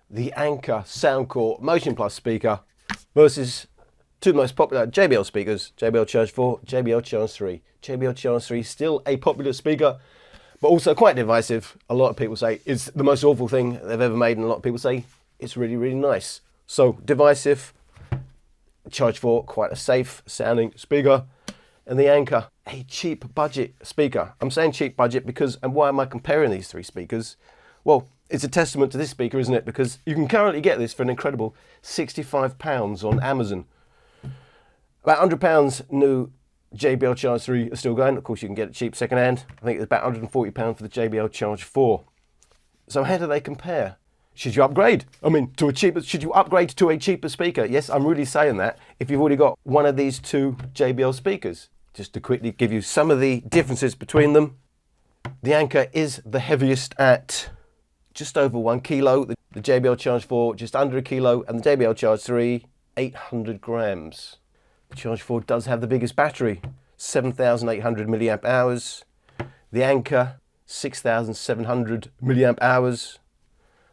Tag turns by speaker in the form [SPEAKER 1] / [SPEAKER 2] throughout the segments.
[SPEAKER 1] the Anker Soundcore Motion Plus speaker versus two most popular JBL speakers, JBL Charge 4, JBL Charge 3. JBL Charge 3 still a popular speaker, but also quite divisive. A lot of people say it's the most awful thing they've ever made, and a lot of people say it's really, really nice. So divisive. Charge 4, quite a safe sounding speaker, and the Anker, a cheap budget speaker. I'm saying cheap budget because, and why am I comparing these three speakers? Well, it's a testament to this speaker, isn't it? Because you can currently get this for an incredible £65 on Amazon. About £100 new JBL Charge 3 are still going. Of course, you can get it cheap second hand. I think it's about £140 for the JBL Charge 4. So how do they compare? Should you upgrade? I mean, to a cheaper, should you upgrade to a cheaper speaker? Yes, I'm really saying that if you've already got one of these two JBL speakers. Just to quickly give you some of the differences between them. The Anker is the heaviest at just over 1 kilo. The JBL Charge 4 just under 1 kilo, and the JBL Charge 3 800 grams. The Charge 4 does have the biggest battery, 7,800 milliamp hours. The Anker 6,700 milliamp hours.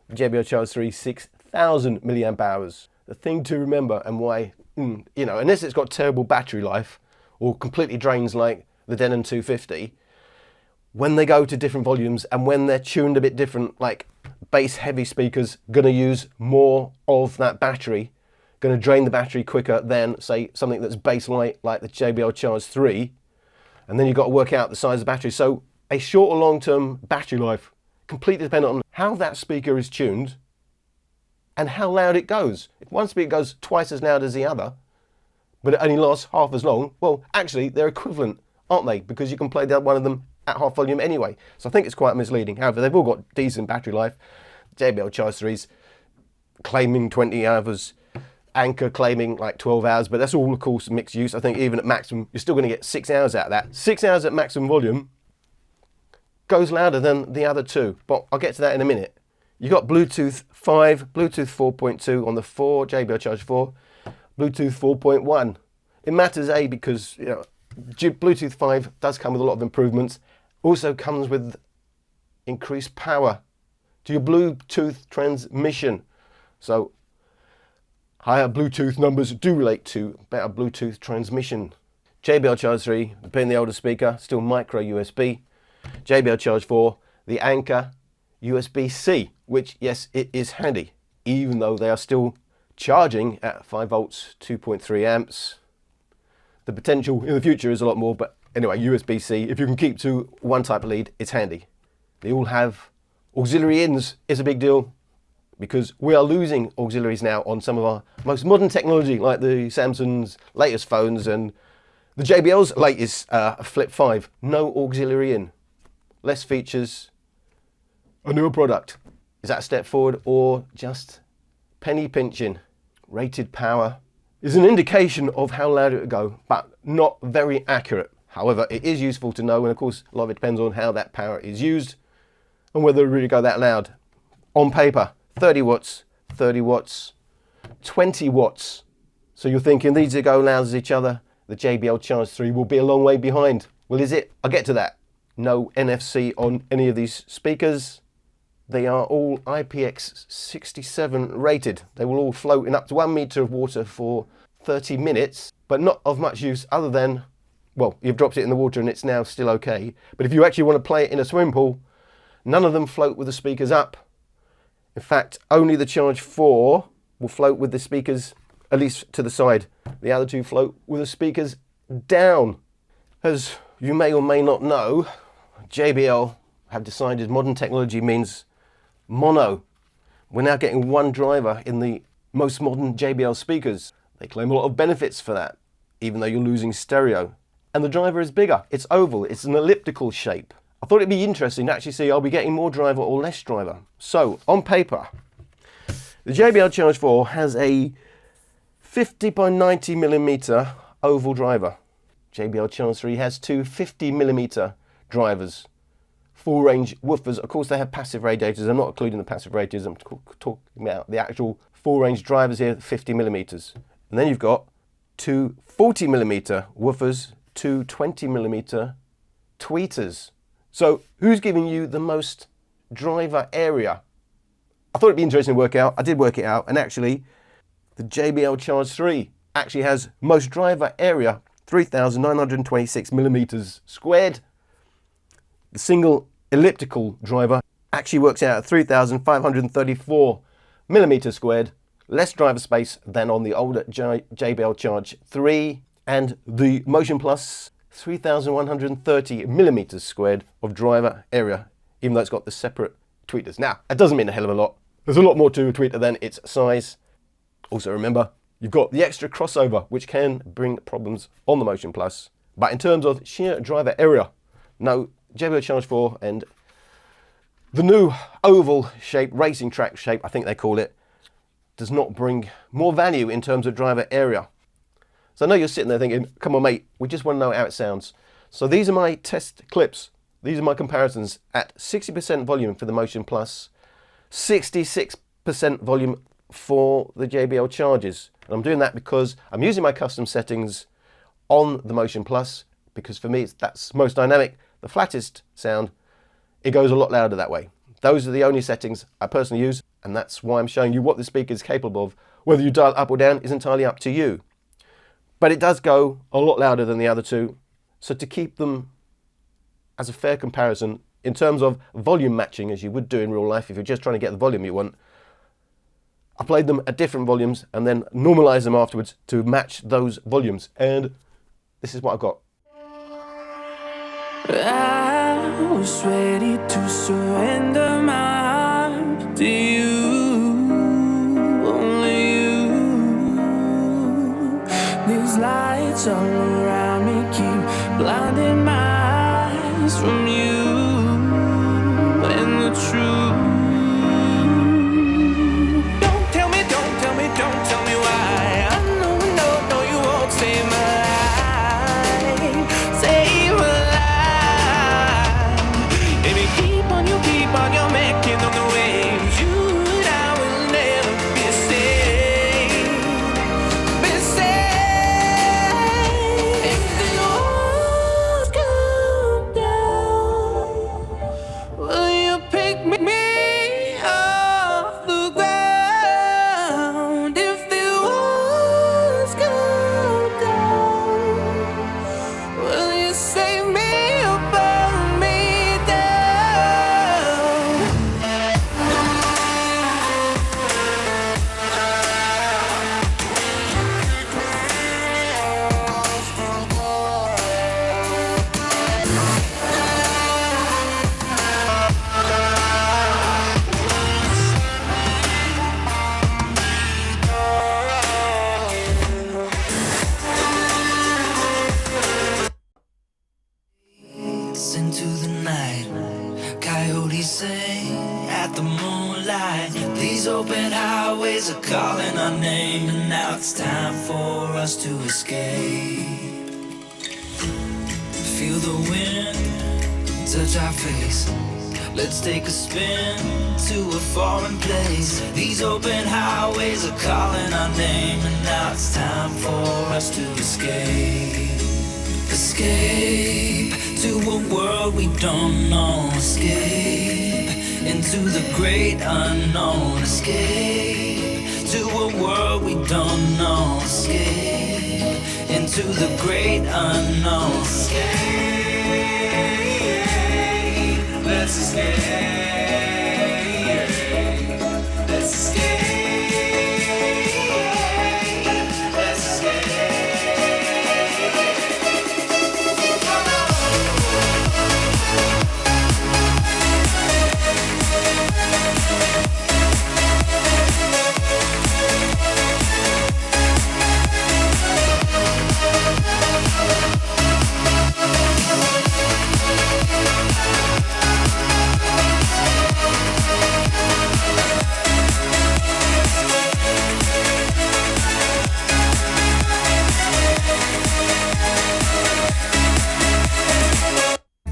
[SPEAKER 1] The JBL Charge 3 6,000 milliamp hours. The thing to remember, and why, unless it's got terrible battery life or completely drains like the Denon 250, when they go to different volumes and when they're tuned a bit different, like bass heavy speakers, going to use more of that battery, going to drain the battery quicker than, say, something that's bass light like the JBL Charge 3, and then you've got to work out the size of the battery. So a short or long-term battery life completely dependent on how that speaker is tuned and how loud it goes. If one speaker goes twice as loud as the other, but it only lasts half as long, well, actually, they're equivalent, aren't they? Because you can play one of them at half volume anyway. So I think it's quite misleading. However, they've all got decent battery life. JBL Charge 3's claiming 20 hours, Anker claiming like 12 hours, but that's all, of course, mixed use. I think even at maximum, you're still going to get 6 hours out of that. 6 hours at maximum volume goes louder than the other two, but I'll get to that in a minute. You've got Bluetooth 5, Bluetooth 4.2 on the JBL Charge 4, Bluetooth 4.1. It matters, because Bluetooth 5 does come with a lot of improvements. Also comes with increased power to your Bluetooth transmission. So higher Bluetooth numbers do relate to better Bluetooth transmission. JBL Charge 3, being the older speaker, still micro USB. JBL Charge 4, the Anker USB-C, which, yes, it is handy, even though they are still charging at 5 volts, 2.3 amps. The potential in the future is a lot more, but anyway, USB-C, if you can keep to one type of lead, it's handy. They all have auxiliary ins, is a big deal, because we are losing auxiliaries now on some of our most modern technology, like the Samsung's latest phones and the JBL's latest Flip 5. No auxiliary in. Less features, a newer product. Is that a step forward or just penny pinching? Rated power is an indication of how loud it would go, but not very accurate. However, it is useful to know, and of course, a lot of it depends on how that power is used and whether it really go that loud. On paper, 30 watts, 30 watts, 20 watts. So you're thinking these go loud as each other. The JBL Charge 3 will be a long way behind. Well, is it? I'll get to that. No NFC on any of these speakers. They are all IPX67 rated. They will all float in up to 1 meter of water for 30 minutes, but not of much use other than, well, you've dropped it in the water and it's now still okay. But if you actually want to play it in a swimming pool, none of them float with the speakers up. In fact, only the Charge 4 will float with the speakers, at least to the side. The other two float with the speakers down. As you may or may not know, JBL have decided modern technology means mono. We're now getting one driver in the most modern JBL speakers. They claim a lot of benefits for that, even though you're losing stereo. And the driver is bigger. It's oval. It's an elliptical shape. I thought it'd be interesting to actually see, are we getting more driver or less driver? So, on paper, the JBL Charge 4 has a 50 by 90 millimeter oval driver. JBL Charge 3 has two 50 millimeter drivers. Full range woofers. Of course, they have passive radiators. I'm not including the passive radiators. I'm talking about the actual full range drivers here, 50 millimeters. And then you've got two 40 millimeter woofers, two 20 millimeter tweeters. So who's giving you the most driver area? I thought it'd be interesting to work out. I did work it out, and actually, the JBL Charge 3 actually has most driver area, 3,926 millimeters squared. The single elliptical driver actually works out at 3,534 millimeters squared, less driver space than on the older JBL Charge 3, and the Motion Plus 3,130 millimeters squared of driver area, even though it's got the separate tweeters. Now, that doesn't mean a hell of a lot. There's a lot more to a tweeter than its size. Also remember, you've got the extra crossover, which can bring problems on the Motion Plus. But in terms of sheer driver area, no, JBL Charge 4 and the new oval shape, racing track shape, I think they call it, does not bring more value in terms of driver area. So I know you're sitting there thinking, come on mate, we just want to know how it sounds. So these are my test clips. These are my comparisons at 60% volume for the Motion Plus, 66% volume for the JBL Charges. And I'm doing that because I'm using my custom settings on the Motion Plus, because for me that's most dynamic. The flattest sound, it goes a lot louder that way. Those are the only settings I personally use, and that's why I'm showing you what the speaker is capable of. Whether you dial up or down is entirely up to you. But it does go a lot louder than the other two. So to keep them as a fair comparison, in terms of volume matching, as you would do in real life if you're just trying to get the volume you want, I played them at different volumes and then normalized them afterwards to match those volumes. And this is what I got.
[SPEAKER 2] I was ready to surrender my heart to you, only you. These lights all around me keep blinding my eyes from you and the truth. Don't tell me, don't tell me, don't tell me why. I know, no, you won't save my life, save my life. Baby, keep on your making on the waves. You and I will never be safe, be safe. If the walls come down, will you pick me off the ground? If the walls come down, will you save me or burn me down? Into the night, coyotes sing at the moonlight. These open highways are calling our name, and now it's time for us to escape. Feel the wind touch our face. Let's take a spin to a foreign place. These open highways are calling our name, and now it's time for us to escape. Escape to a world we don't know. Escape into the great unknown. Escape to a world we don't know. Escape into the great unknown. Escape, let's escape. Let's escape. Let's escape.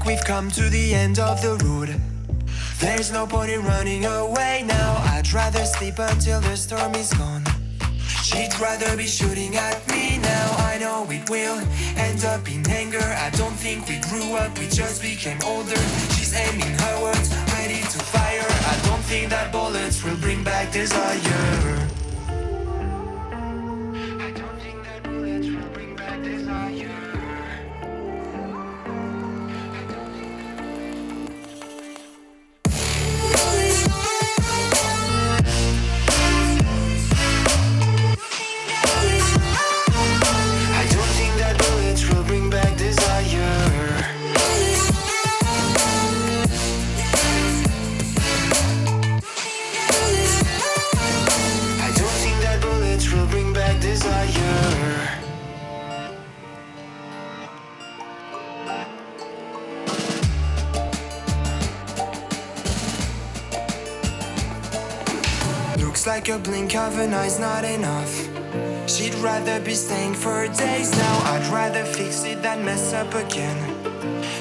[SPEAKER 3] We've come to the end of the road. There's no point in running away now. I'd rather sleep until the storm is gone. She'd rather be shooting at me now. I know it will end up in anger. I don't think we grew up, we just became older. She's aiming her words, ready to fire. I don't think that bullets will bring back desire. I don't think that bullets will bring back desire. I don't think that bullets will bring back desire. I don't think that bullets will bring back desire. Looks like a blink of an eye's not enough. She'd rather be staying for days now. I'd rather fix it than mess up again.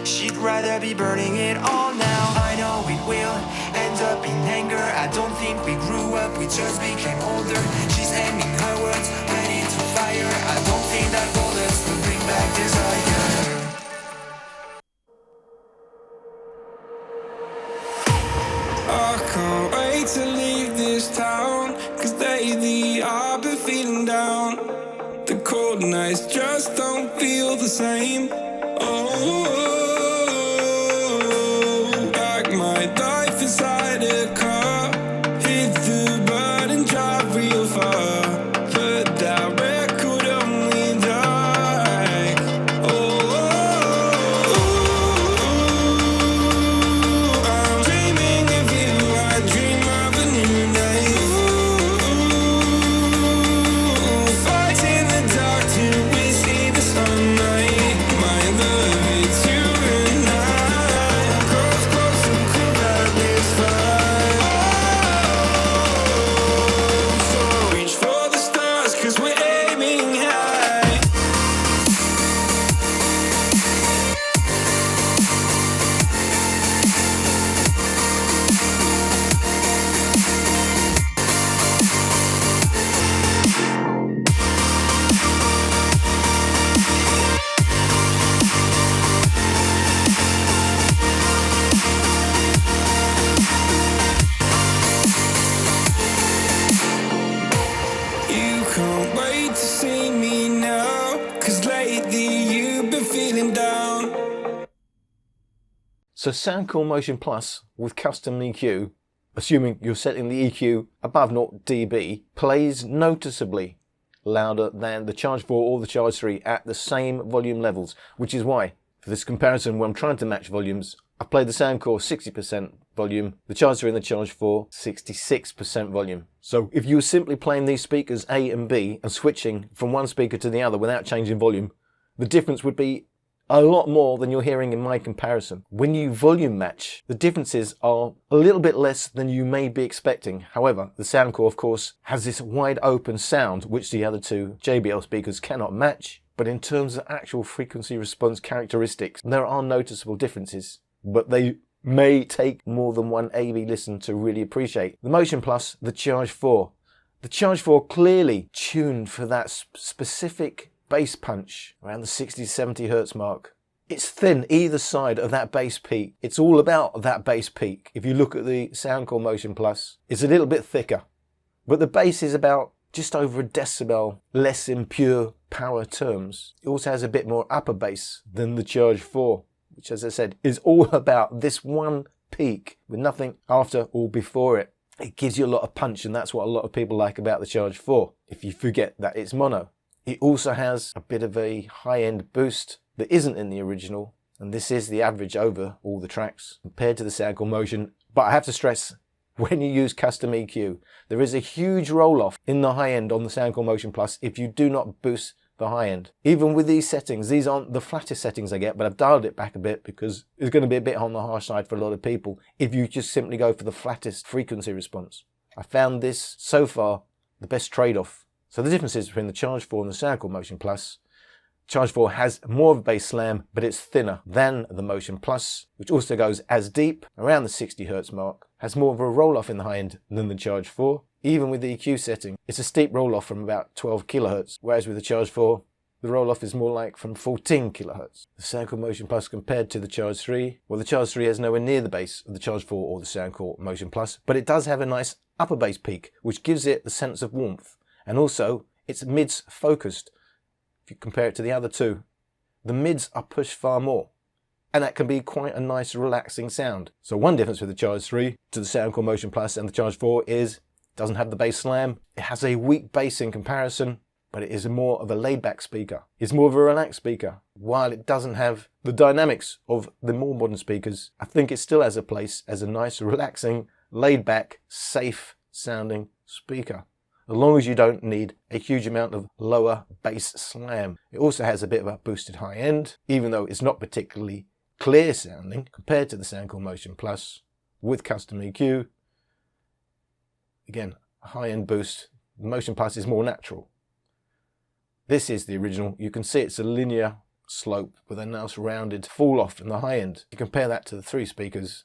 [SPEAKER 3] She'd rather be burning it all now. I know it will end up in anger. I don't think we grew up, we just became older. She's aiming her words, ready to fire. I don't think that bullets will bring back desire.
[SPEAKER 4] I can't wait to leave this town, 'cause lately I've been feeling down. The cold nights just don't feel the same. Oh, like my life inside a car. Hit the button, drive real far. But that record only like, I'm dreaming of you, I dream of a new day. Fight in the dark till we see the sunlight. My love, it's you and I. Close, close and cool like this fire. So reach for the stars, 'cause we're aiming high. You can't wait to see me now, 'cause lately you've been feeling down.
[SPEAKER 1] So Soundcore Motion Plus with custom EQ, assuming you're setting the EQ above 0 dB, plays noticeably louder than the Charge 4 or the Charge 3 at the same volume levels, which is why, for this comparison when I'm trying to match volumes, I've played the Soundcore 60% volume, the Charge 3 and the Charge 4 66% volume. So if you were simply playing these speakers A and B and switching from one speaker to the other without changing volume, the difference would be a lot more than you're hearing in my comparison. When you volume match, the differences are a little bit less than you may be expecting. However, the Soundcore, of course, has this wide open sound, which the other two JBL speakers cannot match. But in terms of actual frequency response characteristics, there are noticeable differences, but they may take more than one A/B listen to really appreciate. The Motion Plus, the Charge 4. The Charge 4 clearly tuned for that specific bass punch around the 60-70 hertz mark. It's thin either side of that bass peak. It's all about that bass peak. If you look at the Soundcore Motion Plus, it's a little bit thicker, but the bass is about just over a decibel less in pure power terms. It also has a bit more upper bass than the Charge 4, which, as I said, is all about this one peak with nothing after or before it. It gives you a lot of punch, and that's what a lot of people like about the Charge 4, if you forget that it's mono. It also has a bit of a high-end boost that isn't in the original, and this is the average over all the tracks compared to the Soundcore Motion. But I have to stress, when you use custom EQ, there is a huge roll-off in the high end on the Soundcore Motion Plus if you do not boost the high end. Even with these settings, these aren't the flattest settings I get, but I've dialed it back a bit because it's going to be a bit on the harsh side for a lot of people if you just simply go for the flattest frequency response. I found this, so far, the best trade-off. So the differences between the Charge 4 and the Soundcore Motion Plus: Charge 4 has more of a bass slam, but it's thinner than the Motion Plus, which also goes as deep, around the 60 Hz mark, has more of a roll-off in the high end than the Charge 4. Even with the EQ setting, it's a steep roll-off from about 12 kHz, whereas with the Charge 4, the roll-off is more like from 14 kilohertz. The Soundcore Motion Plus compared to the Charge 3, well, the Charge 3 has nowhere near the bass of the Charge 4 or the Soundcore Motion Plus, but it does have a nice upper bass peak, which gives it the sense of warmth. And also, it's mids focused. If you compare it to the other two, the mids are pushed far more. And that can be quite a nice relaxing sound. So one difference with the Charge 3 to the Soundcore Motion Plus and the Charge 4 is it doesn't have the bass slam. It has a weak bass in comparison, but it is more of a laid-back speaker. It's more of a relaxed speaker. While it doesn't have the dynamics of the more modern speakers, I think it still has a place as a nice, relaxing, laid-back, safe-sounding speaker. As long as you don't need a huge amount of lower bass slam. It also has a bit of a boosted high end, even though it's not particularly clear sounding compared to the Soundcore Motion Plus with custom EQ. Again, a high-end boost. The Motion Plus is more natural. This is the original. You can see it's a linear slope with a nice rounded fall off in the high end. You compare that to the three speakers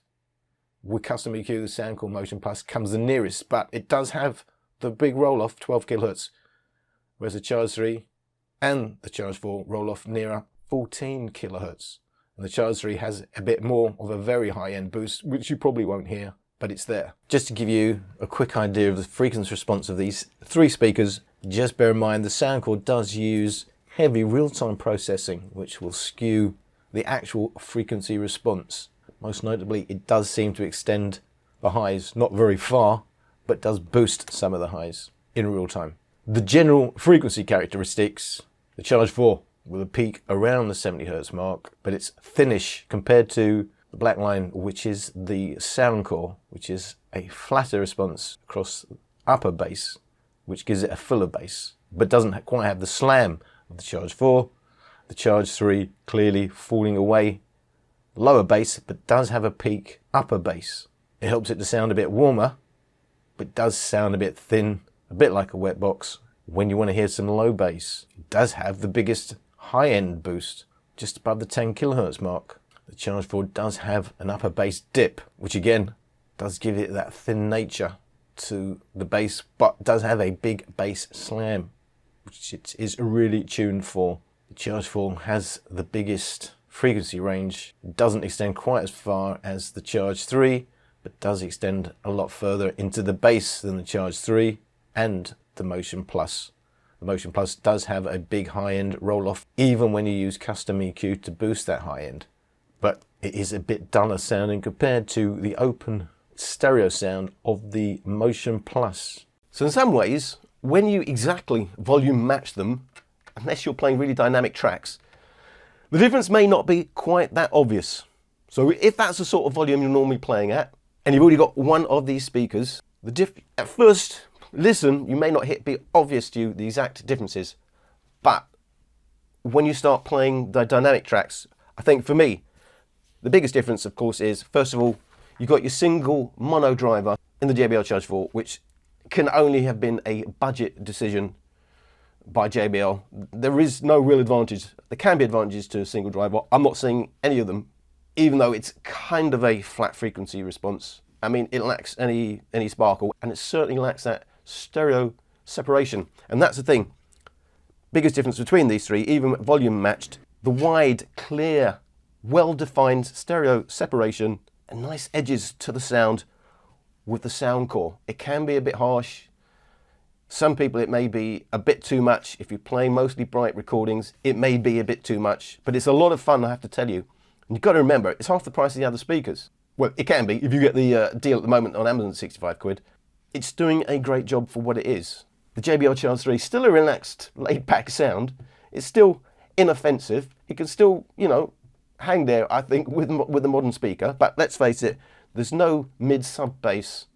[SPEAKER 1] with custom EQ, the Soundcore Motion Plus comes the nearest, but it does have the big roll off 12 kilohertz, whereas the Charge 3 and the Charge 4 roll off nearer 14 kilohertz. And the Charge 3 has a bit more of a very high-end boost, which you probably won't hear, but it's there. Just to give you a quick idea of the frequency response of these three speakers, just bear in mind the Soundcore does use heavy real-time processing, which will skew the actual frequency response. Most notably, it does seem to extend the highs not very far, but does boost some of the highs in real time. The general frequency characteristics, the Charge 4 with a peak around the 70 Hz mark, but it's thinnish compared to the black line, which is the Soundcore, which is a flatter response across upper bass, which gives it a fuller bass, but doesn't quite have the slam of the Charge 4. The Charge 3 clearly falling away, lower bass, but does have a peak upper bass. It helps it to sound a bit warmer, but does sound a bit thin, a bit like a wet box when you want to hear some low bass. It does have the biggest high-end boost, just above the 10 kilohertz mark. The Charge 4 does have an upper bass dip, which again does give it that thin nature to the bass, but does have a big bass slam, which it is really tuned for. The Charge 4 has the biggest frequency range. It doesn't extend quite as far as the Charge 3, but does extend a lot further into the bass than the Charge 3 and the Motion Plus. The Motion Plus does have a big high-end roll-off, even when you use custom EQ to boost that high-end. But it is a bit duller sounding compared to the open stereo sound of the Motion Plus. So in some ways, when you exactly volume match them, unless you're playing really dynamic tracks, the difference may not be quite that obvious. So if that's the sort of volume you're normally playing at, and you've already got one of these speakers, at first listen, you may not be obvious to you the exact differences, but when you start playing the dynamic tracks, I think for me, the biggest difference, of course, is, first of all, you've got your single mono driver in the JBL Charge 4, which can only have been a budget decision by JBL. There is no real advantage. There can be advantages to a single driver. I'm not seeing any of them, even though it's kind of a flat frequency response. I mean, it lacks any sparkle, and it certainly lacks that stereo separation. And that's the thing. Biggest difference between these three, even volume matched, the wide, clear, well-defined stereo separation and nice edges to the sound with the Soundcore. It can be a bit harsh. Some people it may be a bit too much. If you're playing mostly bright recordings, it may be a bit too much, but it's a lot of fun, I have to tell you. And you've got to remember, it's half the price of the other speakers. Well, it can be if you get the deal at the moment on Amazon, 65 quid. It's doing a great job for what it is. The JBL Charge 3 is still a relaxed, laid-back sound. It's still inoffensive. It can still, hang there, I think, with the modern speaker. But let's face it, there's no mid-sub bass.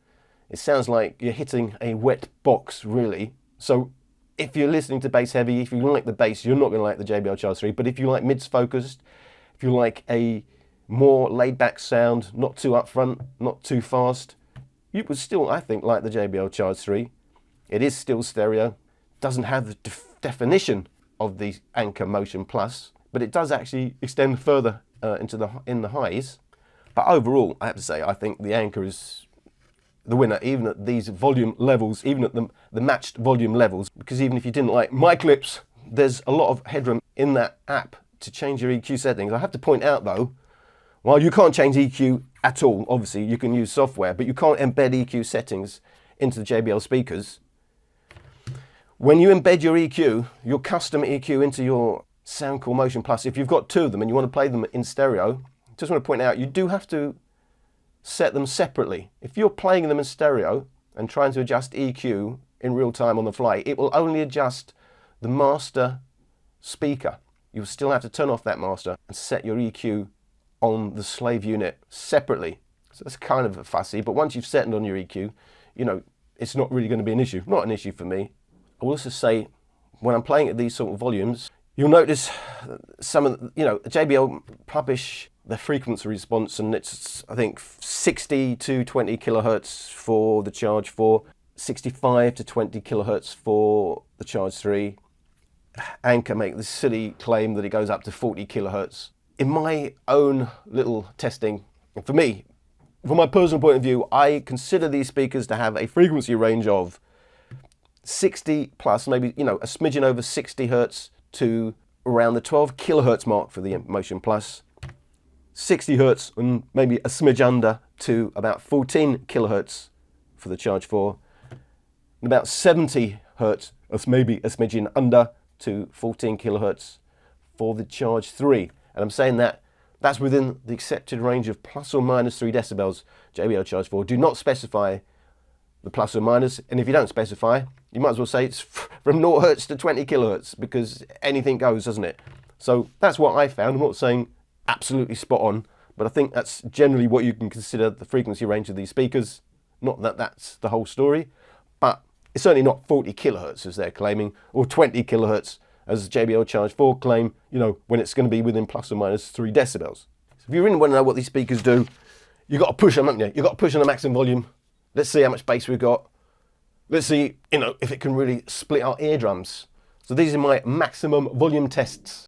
[SPEAKER 1] It sounds like you're hitting a wet box, really. So if you're listening to bass heavy, if you like the bass, you're not going to like the JBL Charge 3. But if you like mids focused, if you like a more laid-back sound, not too upfront, not too fast, you would still, I think, like the JBL Charge 3. It is still stereo, doesn't have the definition of the Anker Motion Plus, but it does actually extend further in the highs. But overall, I have to say, I think the Anker is the winner, even at these volume levels, even at the matched volume levels, because even if you didn't like my clips, there's a lot of headroom in that app to change your EQ settings. I have to point out though, while you can't change EQ at all, obviously you can use software, but you can't embed EQ settings into the JBL speakers. When you embed your EQ, your custom EQ into your Soundcore Motion Plus, if you've got two of them and you want to play them in stereo, just want to point out, you do have to set them separately. If you're playing them in stereo and trying to adjust EQ in real time on the fly, it will only adjust the master speaker. You'll still have to turn off that master and set your EQ on the slave unit separately. So that's kind of fussy, but once you've set it on your EQ, you know, it's not really going to be an issue. Not an issue for me. I will also say, when I'm playing at these sort of volumes, you'll notice some of, you know, JBL publish their frequency response, and it's, I think, 60 to 20 kilohertz for the Charge 4, 65 to 20 kilohertz for the Charge 3. Anker make this silly claim that it goes up to 40 kilohertz. In my own little testing, for me, from my personal point of view, I consider these speakers to have a frequency range of 60 plus, maybe, you know, a smidgen over 60 hertz to around the 12 kilohertz mark for the Motion Plus, 60 hertz and maybe a smidge under to about 14 kilohertz for the Charge 4, and about 70 hertz, or maybe a smidgen under to 14 kilohertz for the Charge 3. And I'm saying that that's within the accepted range of plus or minus 3 decibels. JBL Charge 4 do not specify the plus or minus, and if you don't specify, you might as well say it's from 0 hertz to 20 kilohertz, because anything goes, doesn't it? So that's what I found. I'm not saying absolutely spot on, but I think that's generally what you can consider the frequency range of these speakers. Not that that's the whole story, but it's certainly not 40 kilohertz as they're claiming, or 20 kilohertz as JBL Charge 4 claim, you know, when it's going to be within plus or minus 3 decibels. So if you really want to know what these speakers do, you've got to push them, haven't you? You've got to push on the maximum volume. Let's see how much bass we've got. Let's see, you know, if it can really split our eardrums. So these are my maximum volume tests.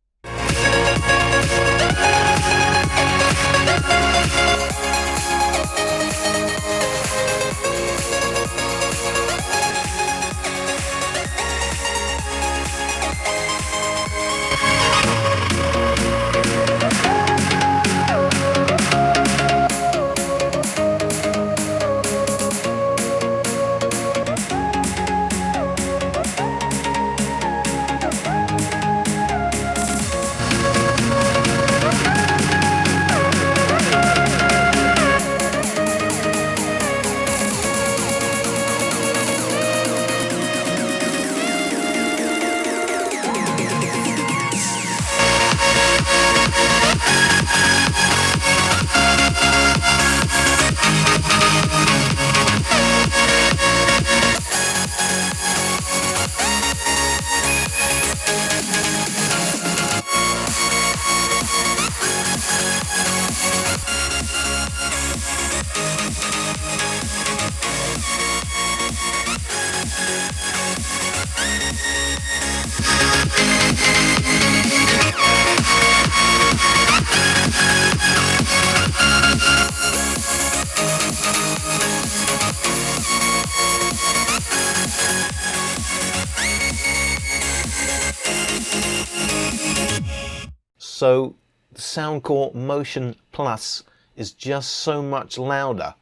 [SPEAKER 1] So the Soundcore Motion Plus is just so much louder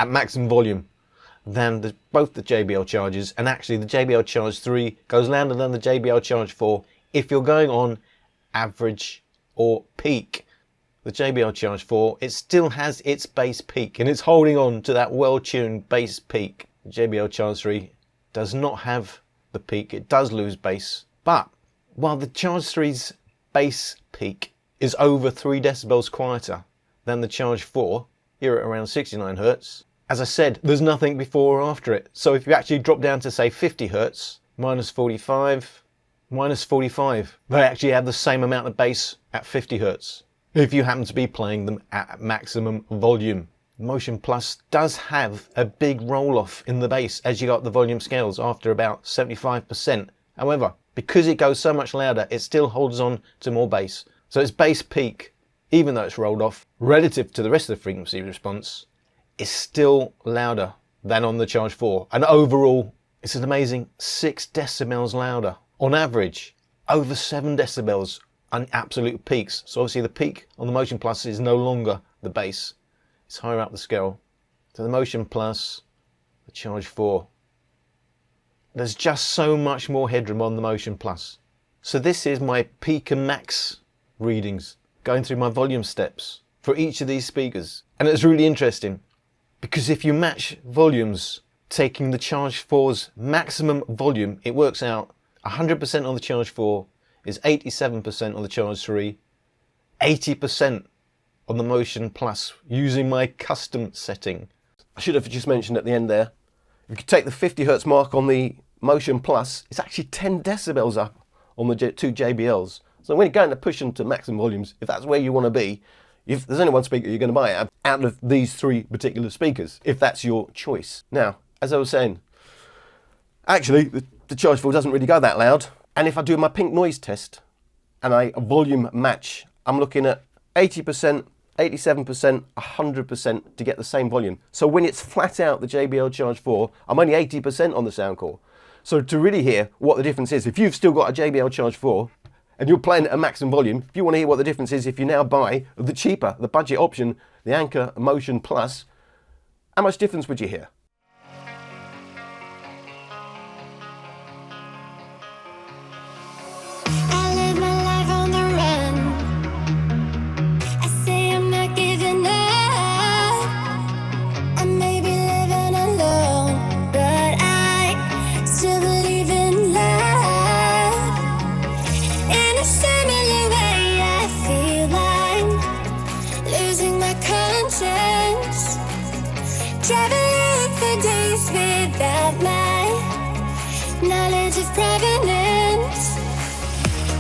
[SPEAKER 1] at maximum volume than both the JBL Charges, and actually the JBL Charge 3 goes louder than the JBL Charge 4 if you're going on average or peak. The JBL Charge 4, it still has its bass peak and it's holding on to that well-tuned bass peak. The JBL Charge 3 does not have the peak, it does lose bass, but while the Charge 3's bass peak is over 3 decibels quieter than the Charge 4, here at around 69 hertz. As I said, there's nothing before or after it. So if you actually drop down to say 50 hertz, minus 45, they actually have the same amount of bass at 50 hertz if you happen to be playing them at maximum volume. Motion Plus does have a big roll off in the bass as you got the volume scales after about 75%. However, because it goes so much louder, it still holds on to more bass. So its bass peak, even though it's rolled off, relative to the rest of the frequency response, is still louder than on the Charge 4. And overall, it's an amazing 6 decibels louder. On average, over 7 decibels on absolute peaks. So obviously the peak on the Motion Plus is no longer the bass. It's higher up the scale. So the Motion Plus, the Charge 4. There's just so much more headroom on the Motion Plus. So this is my peak and max readings, going through my volume steps for each of these speakers. And it's really interesting because if you match volumes, taking the Charge 4's maximum volume, it works out 100% on the Charge 4 is 87% on the Charge 3, 80% on the Motion Plus using my custom setting. I should have just mentioned at the end there, if you take the 50 Hz mark on the Motion Plus, it's actually 10 decibels up on the two JBLs. So when you're going to push them to maximum volumes, if that's where you want to be, if there's only one speaker you're going to buy out of these 3 particular speakers, if that's your choice. Now, as I was saying, actually the Charge 4 doesn't really go that loud. And if I do my pink noise test and I volume match, I'm looking at 80%, 87%, 100% to get the same volume. So when it's flat out the JBL Charge 4, I'm only 80% on the Soundcore. So to really hear what the difference is, if you've still got a JBL Charge 4 and you're playing at a maximum volume, if you want to hear what the difference is if you now buy the cheaper, the budget option, the Anker Motion Plus, how much difference would you hear?
[SPEAKER 5] Traveling for days without my knowledge of provenance.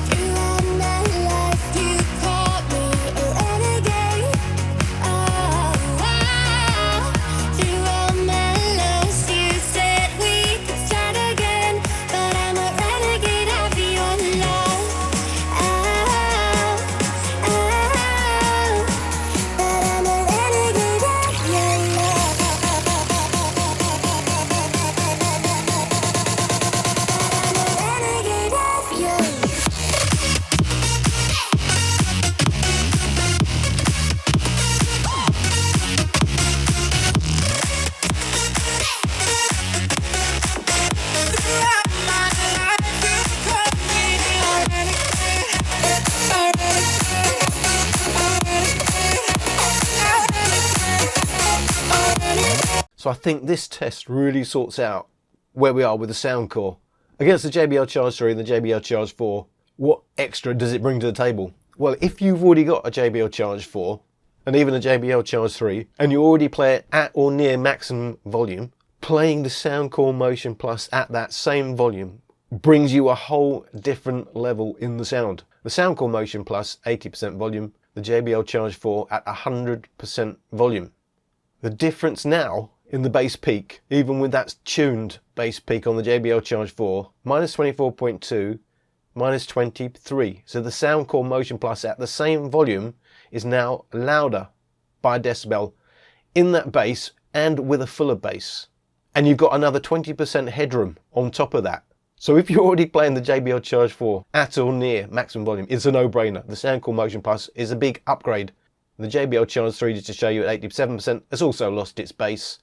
[SPEAKER 5] Throughout my life, you called me a renegade. Throughout my lows, you said we could start again, but I'm a renegade of your love. But I'm a renegade of your love.
[SPEAKER 1] So I think this test really sorts out where we are with the Soundcore. Against the JBL Charge 3 and the JBL Charge 4, what extra does it bring to the table? Well, if you've already got a JBL Charge 4 and even a JBL Charge 3 and you already play it at or near maximum volume, playing the Soundcore Motion Plus at that same volume brings you a whole different level in the sound. The Soundcore Motion Plus, 80% volume, the JBL Charge 4 at 100% volume. The difference now in the bass peak, even with that tuned bass peak on the JBL Charge 4, minus 24.2, minus 23. So the Soundcore Motion Plus at the same volume is now louder by a decibel in that bass and with a fuller bass. And you've got another 20% headroom on top of that. So if you're already playing the JBL Charge 4 at or near maximum volume, it's a no-brainer. The Soundcore Motion Plus is a big upgrade. The JBL Charge 3, just to show you, at 87%, has also lost its bass.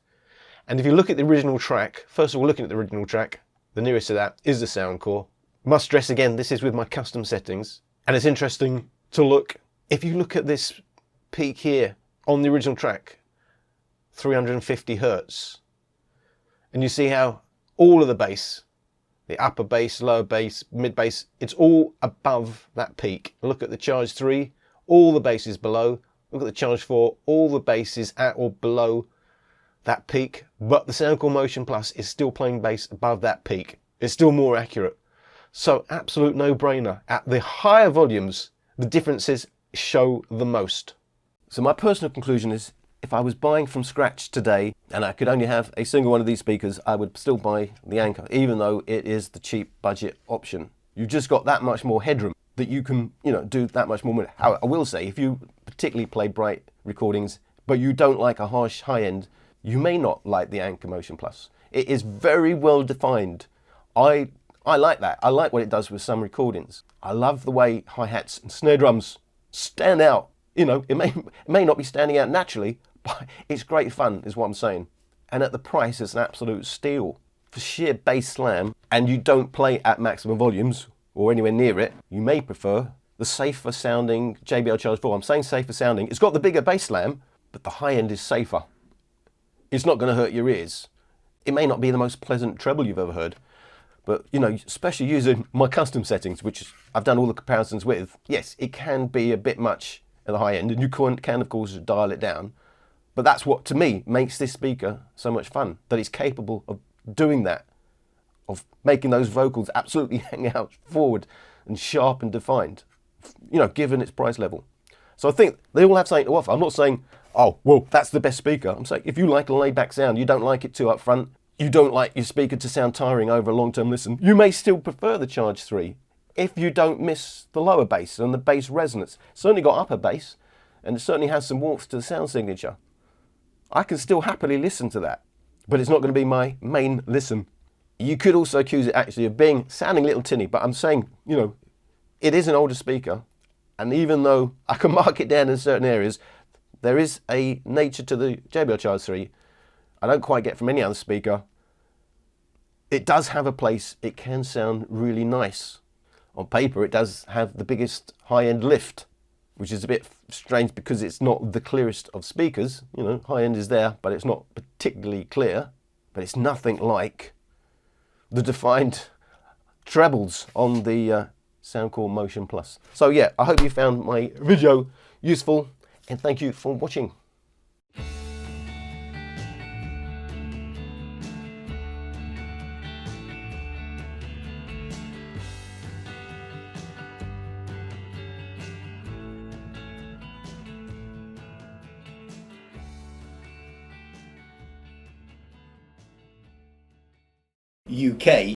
[SPEAKER 1] And if you look at the original track, first of all, looking at the original track, the nearest to that is the Soundcore. Must stress again, this is with my custom settings. And it's interesting to look, if you look at this peak here on the original track, 350 Hertz, and you see how all of the bass, the upper bass, lower bass, mid bass, it's all above that peak. Look at the Charge 3, all the bass is below. Look at the Charge 4, all the bass is at or below that peak, but the Soundcore Motion Plus is still playing bass above that peak. It's still more accurate. So absolute no-brainer. At the higher volumes, the differences show the most. So my personal conclusion is, if I was buying from scratch today and I could only have a single one of these speakers, I would still buy the Anker, even though it is the cheap budget option. You've just got that much more headroom that you can, do that much more. I will say, if you particularly play bright recordings, but you don't like a harsh high end, you may not like the Anker Motion Plus. It is very well defined. I I like that. I like what it does with some recordings. I love the way hi-hats and snare drums stand out. You know, it may not be standing out naturally, but it's great fun is what I'm saying. And at the price, it's an absolute steal. For sheer bass slam, and you don't play at maximum volumes or anywhere near it, you may prefer the safer sounding JBL Charge 4. I'm saying safer sounding. It's got the bigger bass slam, but the high end is safer. It's not going to hurt your ears. It may not be the most pleasant treble you've ever heard, but, you know, especially using my custom settings, which I've done all the comparisons with, yes, it can be a bit much at the high end, and you can of course, dial it down. But that's what, to me, makes this speaker so much fun, that it's capable of doing that, of making those vocals absolutely hang out forward and sharp and defined, you know, given its price level. So I think they all have something to offer. I'm not saying, oh, well, that's the best speaker. I'm saying if you like a laid-back sound, you don't like it too up front, you don't like your speaker to sound tiring over a long-term listen, you may still prefer the Charge 3 if you don't miss the lower bass and the bass resonance. It's certainly got upper bass, and it certainly has some warmth to the sound signature. I can still happily listen to that, but it's not going to be my main listen. You could also accuse it actually of sounding a little tinny, but I'm saying, you know, it is an older speaker, and even though I can mark it down in certain areas, there is a nature to the JBL Charge 3 I don't quite get from any other speaker. It does have a place. It can sound really nice. On paper, it does have the biggest high-end lift, which is a bit strange because it's not the clearest of speakers. You know, high-end is there, but it's not particularly clear. But it's nothing like the defined trebles on the Soundcore Motion Plus. So yeah, I hope you found my video useful, and thank you for watching.
[SPEAKER 6] UK